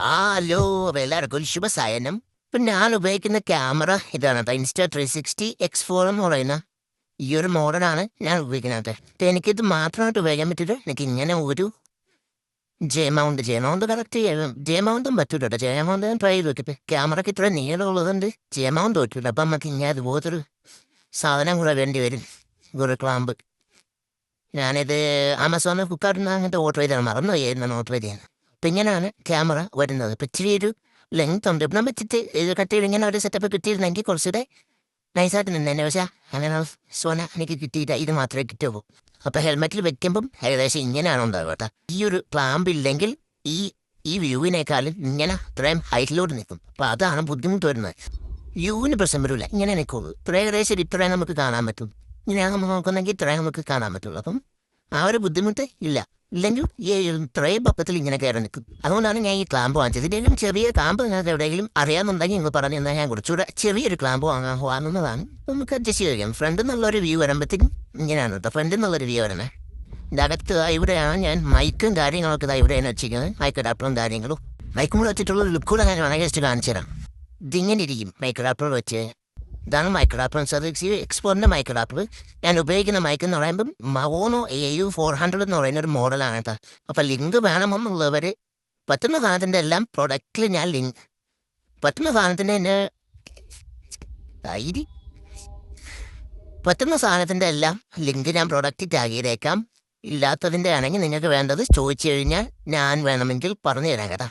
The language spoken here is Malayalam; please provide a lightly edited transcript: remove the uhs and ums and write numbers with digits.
ഹലോ, എല്ലാവർക്കും ശുഭസായനം. ഇപ്പം ഞാൻ ഉപയോഗിക്കുന്ന ക്യാമറ ഇതാണ് കേട്ടോ, Insta360 X4 എന്ന് പറയുന്ന ഈ ഒരു മോഡലാണ് ഞാൻ ഉപയോഗിക്കുന്നത്. എനിക്കിത് മാത്രമായിട്ട് ഉപയോഗിക്കാൻ പറ്റില്ല. എനിക്ക് ഇങ്ങനെ ഒരു ജെ മൗണ്ട് കറക്റ്റ് ജെ മൗണ്ടും പറ്റൂല കേട്ടോ. ജെ മൗണ്ട് ഞാൻ ട്രൈ ചെയ്ത് നോക്കിയപ്പോൾ ക്യാമറയ്ക്ക് ഇത്ര നീളമുള്ളതുകൊണ്ട് ജെ മൗണ്ട് പറ്റൂല. അപ്പം നമുക്ക് ഇങ്ങനെ അതുപോലത്തൊരു സാധനം കൂടെ വേണ്ടി വരും, ഒരു ക്ലാമ്പ്. ഞാനിത് ആമസോണിൽ ഫ്ലിപ്കാർട്ടിൽ നിന്ന് അങ്ങനത്തെ ഓർഡർ ചെയ്താണ്, മറന്നു പോയിരുന്നു ഓർഡർ ചെയ്തതാണ്. അപ്പം ഇങ്ങനെയാണ് ക്യാമറ വരുന്നത്. ഇപ്പം ഇച്ചിരി ഒരു ലെങ്ത് ഉണ്ട്. ഇപ്പം വെച്ചിട്ട് ഇത് കട്ട് ചെയ്ത് ഇങ്ങനെ ഒരു സെറ്റപ്പ് കിട്ടിയിരുന്നെങ്കിൽ കുറച്ചുകൂടെ നൈസായിട്ട് നിന്നെ. പക്ഷേ അങ്ങനെ സോന എനിക്ക് കിട്ടിയില്ല, ഇത് മാത്രമേ കിട്ടുള്ളൂ. അപ്പം ഹെൽമെറ്റിൽ വെക്കുമ്പം ഏകദേശം ഇങ്ങനെയാണ് ഉണ്ടാവുക കേട്ടോ. ഈ ഒരു ക്ലാമ്പ് ഇല്ലെങ്കിൽ ഈ ഈ വ്യൂവിനേക്കാളും ഇങ്ങനെ ഇത്രയും ഹൈറ്റിലോട്ട് നിൽക്കും. അപ്പം അതാണ് ബുദ്ധിമുട്ട് വരുന്നത്. വ്യൂവിന് പ്രശ്നം വരില്ല, ഇങ്ങനെ നിൽക്കുള്ളൂ. ഏകദേശം ഇത്രയും നമുക്ക് കാണാൻ പറ്റും. ഇങ്ങനെയാണ് നമ്മൾ നോക്കുന്നെങ്കിൽ ഇത്രയും നമുക്ക് കാണാൻ പറ്റുള്ളൂ. അപ്പം ആ ഒരു ബുദ്ധിമുട്ട് ഇല്ല. ഇല്ലെങ്കിൽ ഈ ഇത്രയും പക്കത്തിൽ ഇങ്ങനെ കയറി നിൽക്കും. അതുകൊണ്ടാണ് ഞാൻ ഈ ക്ലാമ്പ് വാങ്ങിച്ചത്. ഇതിലും ചെറിയ ക്ലാമ്പ് നിങ്ങൾക്ക് എവിടെയെങ്കിലും അറിയാമെന്നുണ്ടെങ്കിൽ നിങ്ങൾ പറഞ്ഞു തന്നാൽ ഞാൻ കുറച്ചുകൂടെ ചെറിയൊരു ക്ലാമ്പ് വാങ്ങുന്നതാണ്. നമുക്ക് അഡ്ജസ്റ്റ് ചെയ്യാം. ഫ്രണ്ടിൽ നിന്നുള്ളൊരു വ്യൂ വരുമ്പോഴത്തേക്കും ഇങ്ങനെയാണ് കേട്ടോ. ഫ്രണ്ടിൽ നിന്നുള്ളൊരു വ്യൂ വരണേ. ഇതകത്ത് ഇവിടെയാണ് ഞാൻ മൈക്കും കാര്യങ്ങളൊക്കെ ഇവിടെയാണ് വെച്ചിരിക്കുന്നത്. മൈക്ക് അഡാപ്റ്ററും കാര്യങ്ങളും മൈക്കും കൂടെ വെച്ചിട്ടുള്ള ലുക്കൂടെ ഞാൻ വേണമെങ്കിൽ ജസ്റ്റ് കാണിച്ചു തരാം. ഇതിങ്ങനെ ഇരിക്കും മൈക്ക് അഡാപ്റ്റർ വെച്ച്. ഇതാണ് mic adapter. X4 mic adapter. ഞാൻ ഉപയോഗിക്കുന്ന മൈക്ക് എന്ന് പറയുമ്പം മവോണോ AU400 എന്ന് പറയുന്ന ഒരു മോഡലാണ് കേട്ടോ. അപ്പം ലിങ്ക് വേണമെന്നുള്ളവർ പറ്റുന്ന സാധനത്തിൻ്റെ എല്ലാം പ്രൊഡക്റ്റിൽ ഞാൻ ലിങ്ക് പറ്റുന്ന സാധനത്തിൻ്റെ തന്നെ പറ്റുന്ന സാധനത്തിൻ്റെ എല്ലാം ലിങ്ക് ഞാൻ പ്രൊഡക്റ്റ് ടാഗ് ചെയ്തേക്കാം. ഇല്ലാത്തതിൻ്റെ ആണെങ്കിൽ നിങ്ങൾക്ക് വേണ്ടത് ചോദിച്ചു കഴിഞ്ഞാൽ ഞാൻ വേണമെങ്കിൽ പറഞ്ഞു തരാം കേട്ടോ.